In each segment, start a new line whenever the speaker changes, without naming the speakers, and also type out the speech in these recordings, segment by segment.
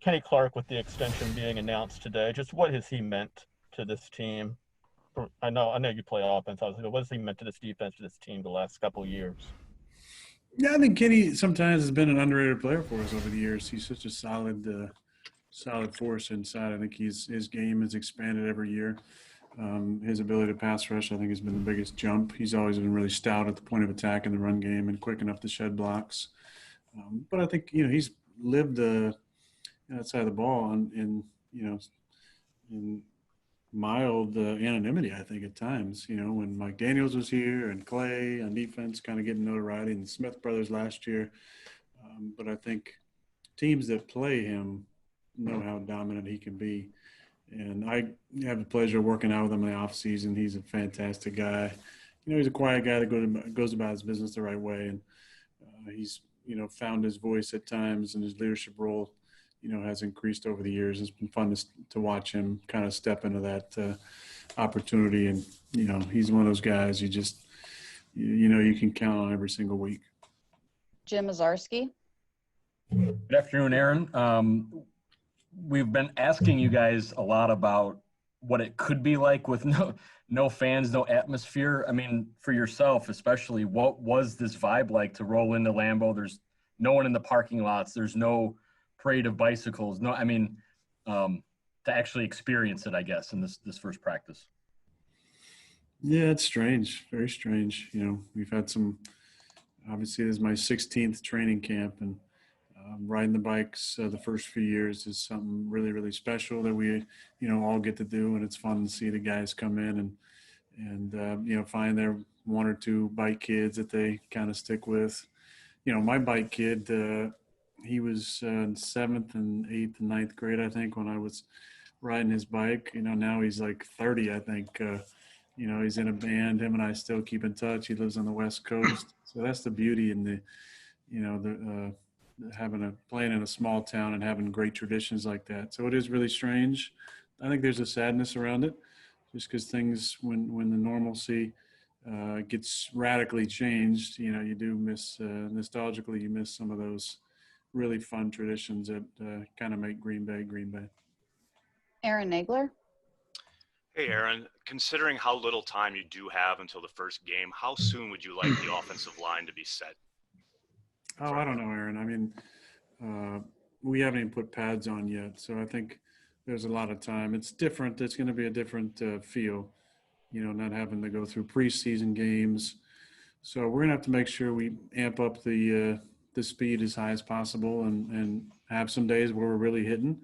Kenny Clark with the extension being announced today. Just what has he meant to this team? I know you play offense, obviously, but what has he meant to this defense, to this team the last couple of years?
Yeah, I think Kenny sometimes has been an underrated player for us over the years. He's such a solid force inside. I think his game has expanded every year. His ability to pass rush, I think, has been the biggest jump. He's always been really stout at the point of attack in the run game and quick enough to shed blocks. But I think he's lived outside the ball in mild anonymity. I think at times, when Mike Daniels was here and Clay on defense, kind of getting notoriety, and the Smith brothers last year. But I think teams that play him know how dominant he can be. And I have the pleasure of working out with him in the off season. He's a fantastic guy. He's a quiet guy that goes about his business the right way. And he's, found his voice at times, and his leadership role, has increased over the years. It's been fun to watch him kind of step into that opportunity. And, he's one of those guys you can count on every single week.
Jim Mazarski.
Good afternoon, Aaron. We've been asking you guys a lot about what it could be like with no fans, no atmosphere. I mean, for yourself especially, what was this vibe like to roll into Lambeau? There's no one in the parking lots. There's no parade of bicycles. To actually experience it, I guess, in this first practice.
Yeah, it's strange, very strange. We've had obviously this is my 16th training camp, and riding the bikes the first few years is something really, really special that we, all get to do. And it's fun to see the guys come in and find their one or two bike kids that they kind of stick with. My bike kid, he was in 7th and 8th and 9th grade, I think, when I was riding his bike. Now he's like 30, I think. He's in a band. Him and I still keep in touch. He lives on the West Coast. So that's the beauty in playing in a small town and having great traditions like that. So it is really strange. I think there's a sadness around it, just because things, when the normalcy gets radically changed, you do miss, nostalgically, you miss some of those really fun traditions that kind of make Green Bay, Green Bay.
Aaron Nagler.
Hey, Aaron, considering how little time you do have until the first game, how soon would you like the offensive line to be set?
Oh, I don't know, Aaron. I mean, we haven't even put pads on yet, so I think there's a lot of time. It's different. It's going to be a different feel, not having to go through preseason games. So we're going to have to make sure we amp up the speed as high as possible, and have some days where we're really hitting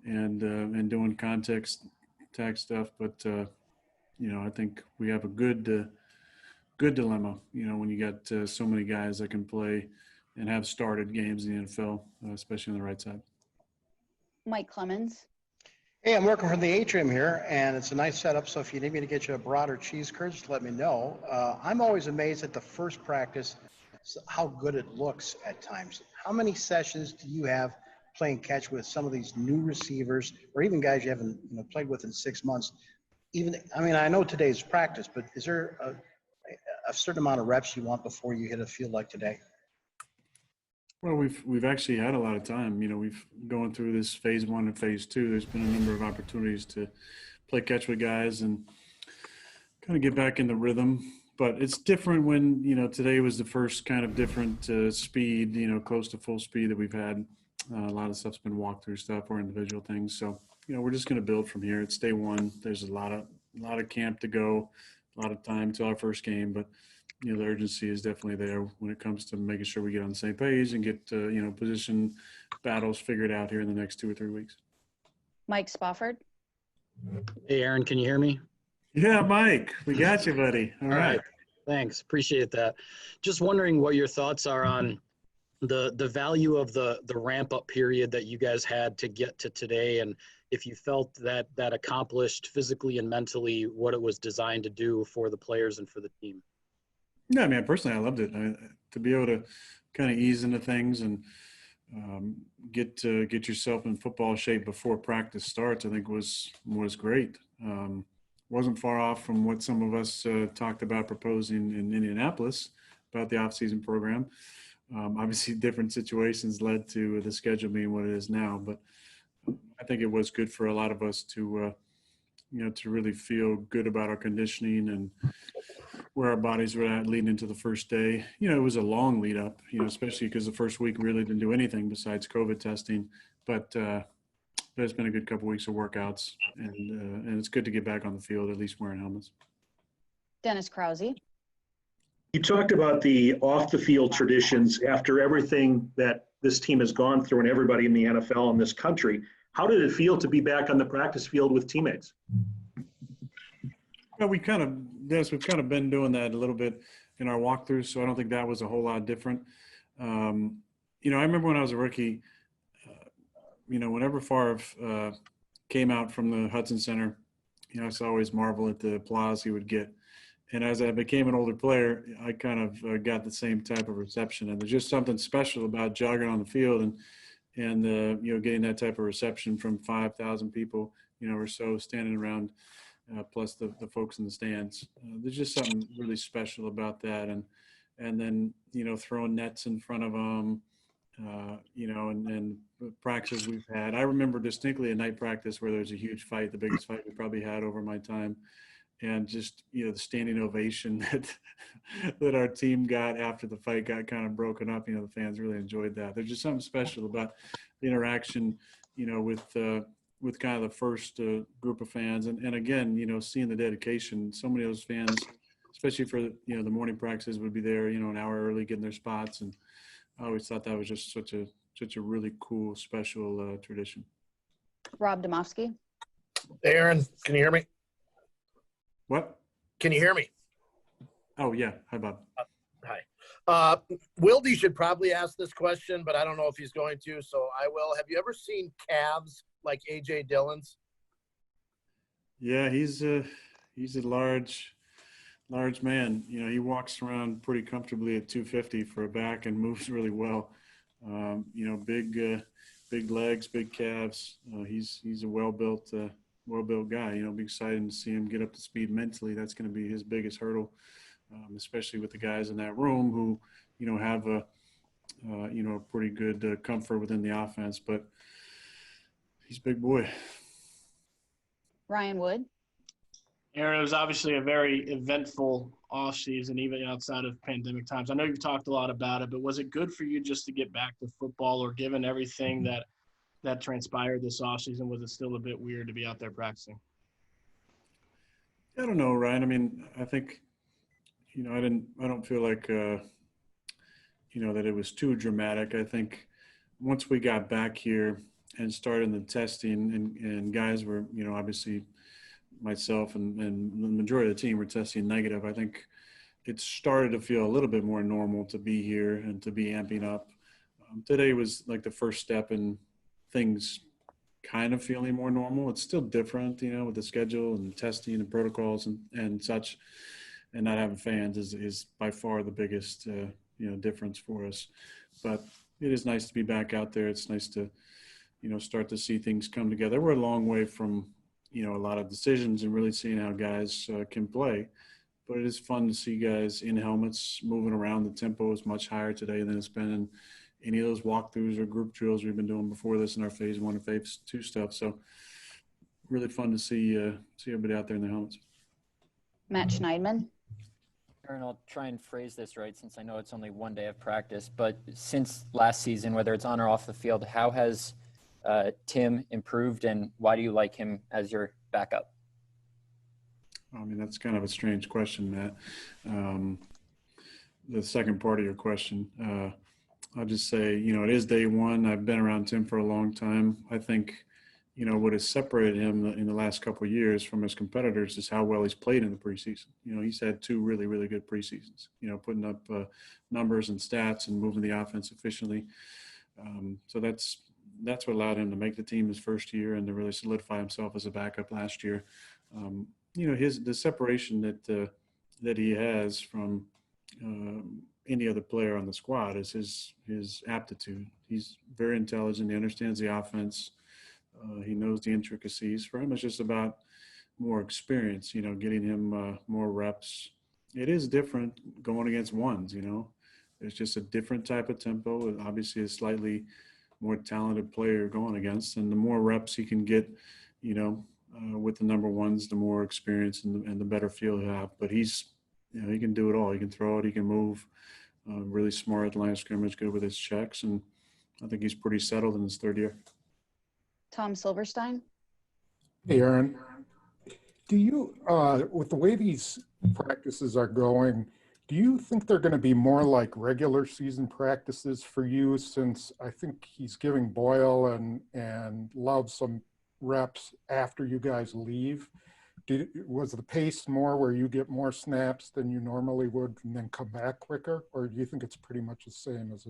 and doing contact stuff. But I think we have a good dilemma. When you got so many guys that can play and have started games in the NFL, especially on the right side.
Mike Clemens.
Hey, I'm working from the atrium here, and it's a nice setup, so if you need me to get you a broader cheese curd, just let me know. I'm always amazed at the first practice, how good it looks at times. How many sessions do you have playing catch with some of these new receivers, or even guys you haven't played with in 6 months? I know today's practice, but is there a certain amount of reps you want before you hit a field like today?
Well, we've actually had a lot of time. We've going through this phase 1 and phase 2. There's been a number of opportunities to play catch with guys and kind of get back in the rhythm. But it's different when, today was the first kind of different speed, close to full speed that we've had. A lot of stuff's been walkthrough stuff or individual things. So, we're just going to build from here. It's day one. There's a lot of camp to go, a lot of time till our first game. But, the urgency is definitely there when it comes to making sure we get on the same page and get, position battles figured out here in the next 2 or 3 weeks.
Mike Spofford.
Hey, Aaron, can you hear me?
Yeah, Mike, we got you, buddy. All right.
Thanks. Appreciate that. Just wondering what your thoughts are on the value of the ramp up period that you guys had to get to today, and if you felt that accomplished physically and mentally what it was designed to do for the players and for the team.
Yeah, man, personally, I loved it. To be able to kind of ease into things and get yourself in football shape before practice starts, I think was great. Wasn't far off from what some of us talked about proposing in Indianapolis about the off-season program. Obviously, different situations led to the schedule being what it is now, but I think it was good for a lot of us to, to really feel good about our conditioning and where our bodies were at leading into the first day. It was a long lead up, especially because the first week really didn't do anything besides COVID testing. But it's been a good couple weeks of workouts, and it's good to get back on the field, at least wearing helmets.
Dennis Krause.
You talked about the off the field traditions after everything that this team has gone through and everybody in the NFL in this country. How did it feel to be back on the practice field with teammates?
Well, we've kind of been doing that a little bit in our walkthroughs, so I don't think that was a whole lot different. I remember when I was a rookie, whenever Favre came out from the Hudson Center, I used to always marvel at the applause he would get. And as I became an older player, I kind of got the same type of reception. And there's just something special about jogging on the field and getting that type of reception from 5,000 people, or so standing around, plus the folks in the stands. There's just something really special about that. And then, throwing nets in front of them, and practices we've had. I remember distinctly a night practice where there was a huge fight, the biggest fight we probably had over my time. And just, the standing ovation that our team got after the fight got kind of broken up. The fans really enjoyed that. There's just something special about the interaction, with kind of the first group of fans. And again, seeing the dedication, so many of those fans, especially for, the morning practices would be there, an hour early getting their spots. And I always thought that was just such a really cool, special tradition.
Rob Domofsky.
Hey, Aaron, can you hear me?
What?
Can you hear me?
Oh, yeah. Hi, Bob.
Hi. Wildy should probably ask this question, but I don't know if he's going to, so I will. Have you ever seen calves like A.J. Dillon's?
Yeah, he's a large man. He walks around pretty comfortably at 250 for a back and moves really well. Big legs, big calves. He's a well-built guy. Be excited to see him get up to speed mentally. That's going to be his biggest hurdle, especially with the guys in that room who, have a pretty good comfort within the offense. But he's a big boy.
Ryan Wood.
Aaron, it was obviously a very eventful offseason, even outside of pandemic times. I know you've talked a lot about it, but was it good for you just to get back to football, or given everything that transpired this offseason, was it still a bit weird to be out there practicing?
I don't know, Ryan. I mean, I think, I don't feel like, that it was too dramatic. I think once we got back here and started the testing and guys were, obviously myself and the majority of the team were testing negative, I think it started to feel a little bit more normal to be here and to be amping up. Today was like the first step in things kind of feeling more normal. It's still different, with the schedule and testing and protocols and such, and not having fans is by far the biggest, difference for us. But it is nice to be back out there. It's nice to, start to see things come together. We're a long way from, a lot of decisions and really seeing how guys can play. But it is fun to see guys in helmets moving around. The tempo is much higher today than it's been in any of those walkthroughs or group drills we've been doing before this in our phase 1 and phase 2 stuff. So really fun to see everybody out there in their helmets.
Matt Schneidman.
Aaron, I'll try and phrase this right since I know it's only one day of practice, but since last season, whether it's on or off the field, how has Tim improved, and why do you like him as your backup?
I mean, that's kind of a strange question, Matt. The second part of your question, I'll just say, it is day one. I've been around Tim for a long time. I think, what has separated him in the last couple of years from his competitors is how well he's played in the preseason. He's had 2 really, really good preseasons, putting up numbers and stats and moving the offense efficiently. So that's what allowed him to make the team his first year and to really solidify himself as a backup last year. The separation that he has from any other player on the squad is his aptitude. He's very intelligent. He understands the offense. He knows the intricacies. For him, it's just about more experience, getting him more reps. It is different going against ones, There's just a different type of tempo, and obviously a slightly more talented player you're going against. And the more reps he can get, with the number ones, the more experience and the better feel he'll have. But he's, he can do it all. He can throw it, he can move, really smart at the line of scrimmage, good with his checks. And I think he's pretty settled in his third year.
Tom Silverstein.
Hey, Aaron, do you, with the way these practices are going, do you think they're going to be more like regular season practices for you, since I think he's giving Boyle and Love some reps after you guys leave? Was the pace more where you get more snaps than you normally would and then come back quicker? Or do you think it's pretty much the same as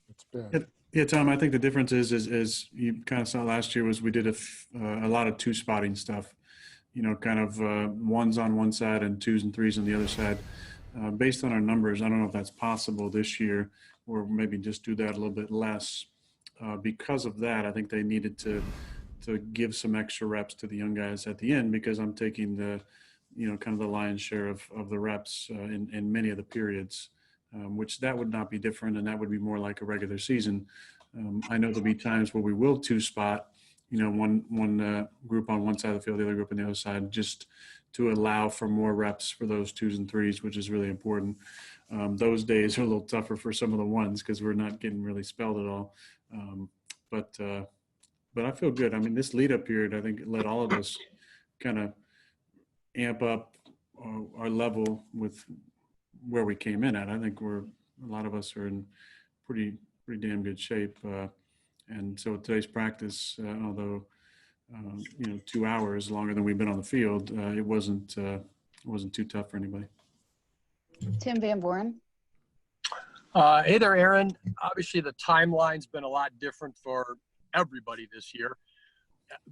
it's been?
Yeah, Tom, I think the difference is you kind of saw last year was we did a lot of two spotting stuff, kind of ones on one side and twos and threes on the other side. Based on our numbers, I don't know if that's possible this year, or maybe just do that a little bit less. Because of that, I think they needed to give some extra reps to the young guys at the end, because I'm taking the, kind of the lion's share of the reps in many of the periods, which that would not be different, and that would be more like a regular season. I know there'll be times where we will two spot, one group on one side of the field, the other group on the other side, just to allow for more reps for those twos and threes, which is really important. Those days are a little tougher for some of the ones because we're not getting really spelled at all. But I feel good. I mean, this lead up period, I think, let all of us kind of amp up our level with where we came in at. I think a lot of us are in pretty damn good shape. And so today's practice, although 2 hours longer than we've been on the field, it wasn't too tough for anybody.
Tim Van Buren.
Hey there, Aaron. Obviously, the timeline's been a lot different for everybody this year,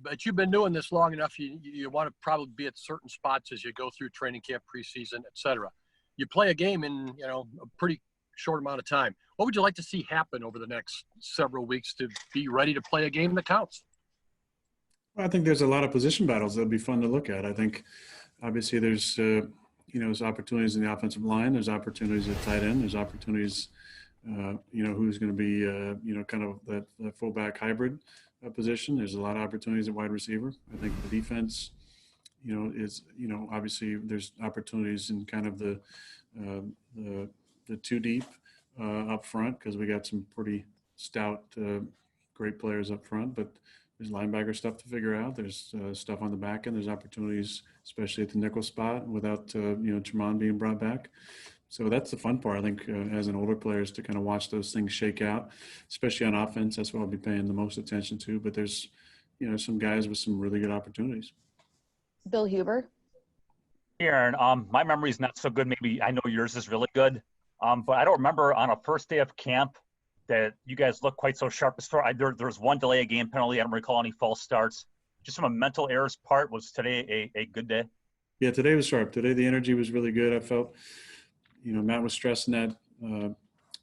but you've been doing this long enough. You want to probably be at certain spots as you go through training camp, preseason, etc. You play a game in a pretty short amount of time. What would you like to see happen over the next several weeks to be ready to play a game that counts?
Well, I think there's a lot of position battles that'll be fun to look at. I think obviously there's there's opportunities in the offensive line. There's opportunities at tight end. There's opportunities, who's going to be, kind of that fullback hybrid position. There's a lot of opportunities at wide receiver. I think the defense, is, obviously there's opportunities in kind of the two deep up front, because we got some pretty stout, great players up front, but there's linebacker stuff to figure out. There's stuff on the back end. There's opportunities, especially at the nickel spot, without Tremont being brought back. So that's the fun part, I think, as an older player, is to kind of watch those things shake out, especially on offense. That's what I'll be paying the most attention to. But there's, some guys with some really good opportunities.
Bill Huber.
Aaron, my memory's not so good. Maybe I know yours is really good, but I don't remember on a first day of camp that you guys look quite so sharp. There was one delay of game penalty. I don't recall any false starts. Just from a mental errors part, was today a good day? Yeah,
today was sharp. Today the energy was really good. I felt, Matt was stressing that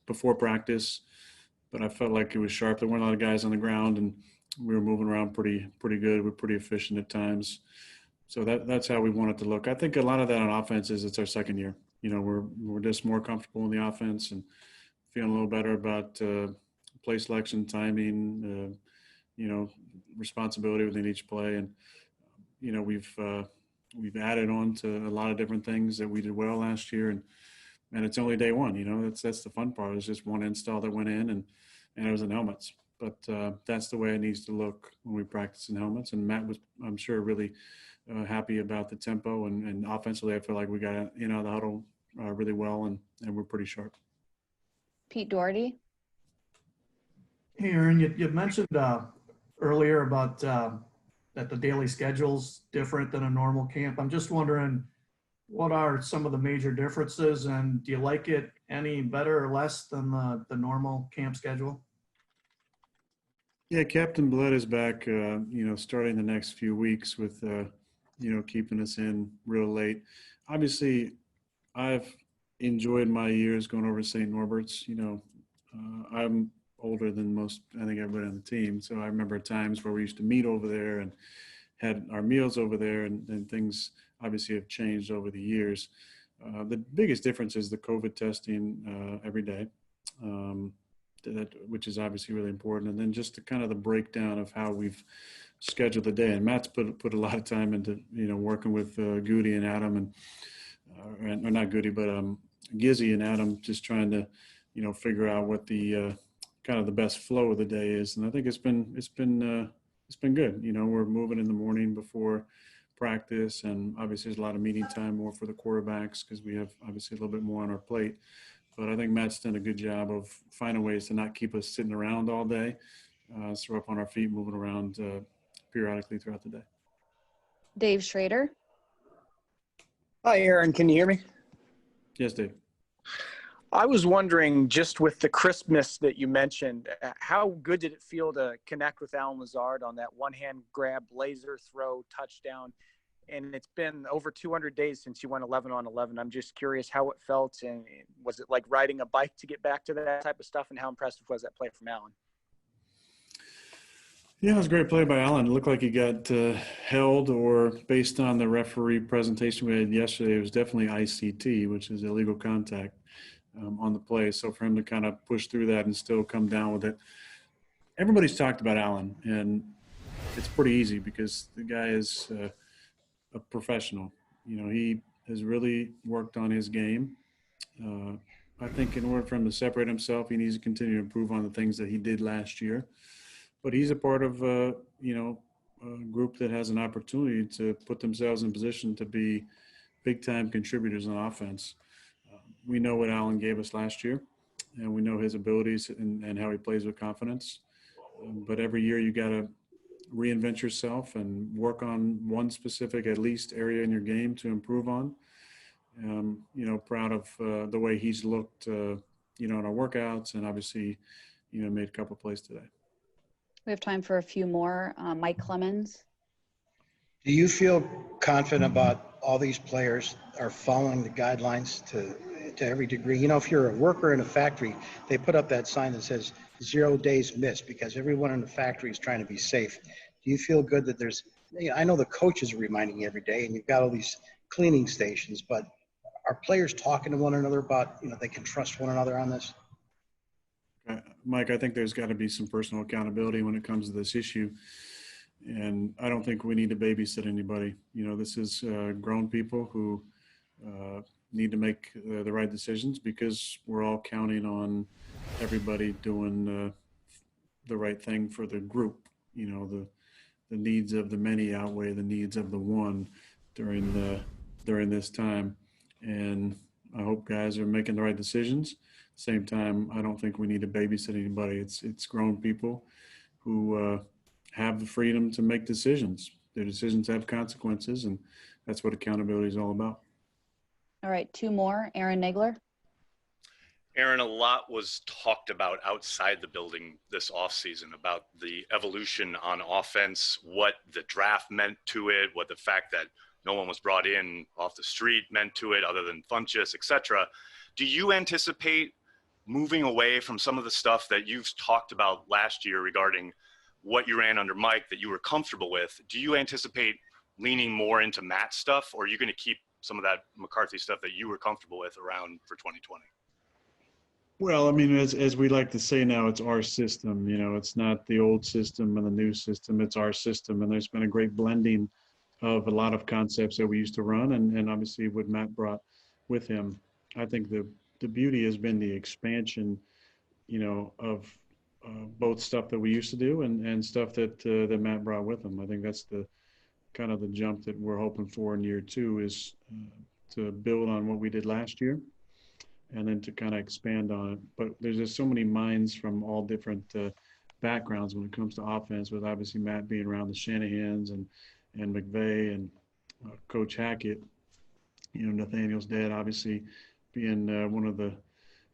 before practice, but I felt like it was sharp. There weren't a lot of guys on the ground, and we were moving around pretty good. We're pretty efficient at times. So that's how we want it to look. I think a lot of that on offense is it's our second year. We're just more comfortable in the offense and feeling a little better about play selection, timing, responsibility within each play. And, we've added on to a lot of different things that we did well last year. And it's only day one, that's the fun part. It's just one install that went in, and it was in helmets. But that's the way it needs to look when we practice in helmets. And Matt was, I'm sure, really happy about the tempo. And offensively, I feel like we got, the huddle really well, and we're pretty sharp.
Pete Doherty.
Hey, Aaron, you mentioned earlier about that the daily schedule's different than a normal camp. I'm just wondering, what are some of the major differences, and do you like it any better or less than the normal camp schedule?
Yeah, Captain Blood is back, starting the next few weeks with, keeping us in real late. Obviously, I've enjoyed my years going over to St. Norbert's. I'm older than most, I think, everybody on the team. So I remember times where we used to meet over there and had our meals over there, and things obviously have changed over the years. The biggest difference is the COVID testing every day. which is obviously really important. And then just the kind of the breakdown of how we've scheduled the day. And Matt's put a lot of time into, working with Goody and Adam or not Goody, but Gizzy and Adam, just trying to, figure out what the kind of the best flow of the day is. And I think it's been good. We're moving in the morning before practice, and obviously there's a lot of meeting time more for the quarterbacks because we have obviously a little bit more on our plate. But I think Matt's done a good job of finding ways to not keep us sitting around all day. So we're up on our feet, moving around periodically throughout the day.
Dave Schrader.
Hi, Aaron. Can you hear me?
Yes, Dave.
I was wondering, just with the crispness that you mentioned, how good did it feel to connect with Alan Lazard on that one-hand grab, laser throw, touchdown? And it's been over 200 days since you went 11 on 11. I'm just curious how it felt, and was it like riding a bike to get back to that type of stuff, and how impressive was that play from Alan?
Yeah, it was a great play by Alan. It looked like he got held, or based on the referee presentation we had yesterday, it was definitely ICT, which is illegal contact on the play. So for him to kind of push through that and still come down with it. Everybody's talked about Alan, and it's pretty easy because the guy is a professional. He has really worked on his game. I think in order for him to separate himself, he needs to continue to improve on the things that he did last year. But he's a part of, a group that has an opportunity to put themselves in position to be big-time contributors on offense. We know what Alan gave us last year, and we know his abilities and how he plays with confidence. But every year you got to reinvent yourself and work on one specific, at least, area in your game to improve on. Proud of the way he's looked, in our workouts, and obviously, made a couple plays today.
We have time for a few more. Mike Clemens.
Do you feel confident about all these players are following the guidelines to every degree? If you're a worker in a factory, they put up that sign that says 0 days missed because everyone in the factory is trying to be safe. Do you feel good that there's, I know the coaches are reminding you every day, and you've got all these cleaning stations, but are players talking to one another about, they can trust one another on this?
Mike, I think there's got to be some personal accountability when it comes to this issue. And I don't think we need to babysit anybody. This is grown people who need to make the right decisions, because we're all counting on everybody doing the right thing for the group. The needs of the many outweigh the needs of the one during this time. And I hope guys are making the right decisions. Same time, I don't think we need to babysit anybody. It's grown people who have the freedom to make decisions. Their decisions have consequences, and that's what accountability is all about.
All right, two more. Aaron Nagler.
Aaron, a lot was talked about outside the building this offseason about the evolution on offense, what the draft meant to it, what the fact that no one was brought in off the street meant to it other than Funchess, et cetera. Do you anticipate moving away from some of the stuff that you've talked about last year regarding what you ran under Mike that you were comfortable with? Do you anticipate leaning more into Matt's stuff, or are you going to keep some of that McCarthy stuff that you were comfortable with around for 2020?
Well, I mean, as we like to say now, it's our system. It's not the old system and the new system. It's our system. And there's been a great blending of a lot of concepts that we used to run, and obviously what Matt brought with him. I think the beauty has been the expansion, of both stuff that we used to do and stuff that Matt brought with him. I think that's the kind of the jump that we're hoping for in year two, is to build on what we did last year, and then to kind of expand on it. But there's just so many minds from all different backgrounds when it comes to offense, with obviously Matt being around the Shanahans and McVay and Coach Hackett, Nathaniel's dad, obviously being one of the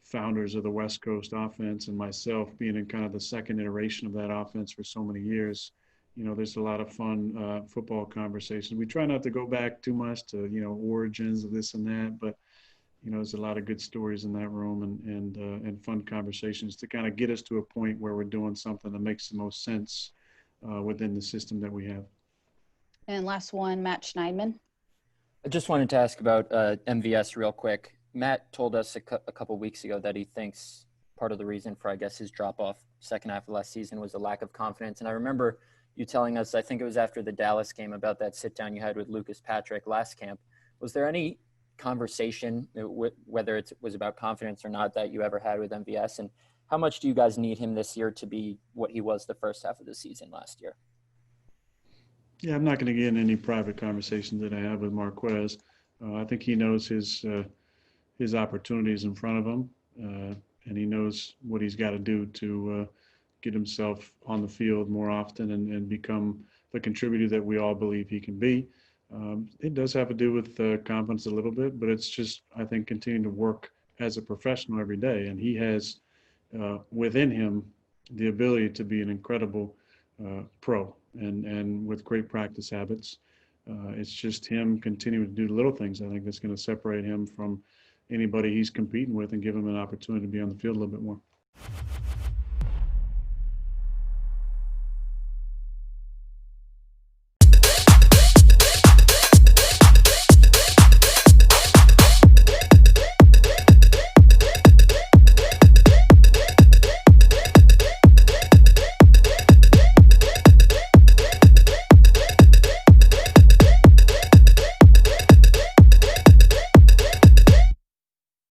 founders of the West Coast offense, and myself being in kind of the second iteration of that offense for so many years. There's a lot of fun football conversations. We try not to go back too much to, origins of this and that, but there's a lot of good stories in that room and fun conversations to kind of get us to a point where we're doing something that makes the most sense within the system that we have.
And last one, Matt Schneidman.
I just wanted to ask about MVS real quick. Matt told us a couple weeks ago that he thinks part of the reason for, I guess, his drop off second half of last season was a lack of confidence. And I remember you telling us, I think it was after the Dallas game, about that sit down you had with Lucas Patrick last camp. Was there any conversation, whether it was about confidence or not, that you ever had with MVS? And how much do you guys need him this year to be what he was the first half of the season last year?
Yeah, I'm not going to get into any private conversations that I have with Marquez. I think he knows his opportunities in front of him, and he knows what he's got to do to get himself on the field more often and become the contributor that we all believe he can be. It does have to do with confidence a little bit, but it's just, I think, continuing to work as a professional every day. And he has within him the ability to be an incredible pro and with great practice habits. It's just him continuing to do the little things, I think, that's going to separate him from anybody he's competing with and give him an opportunity to be on the field a little bit more.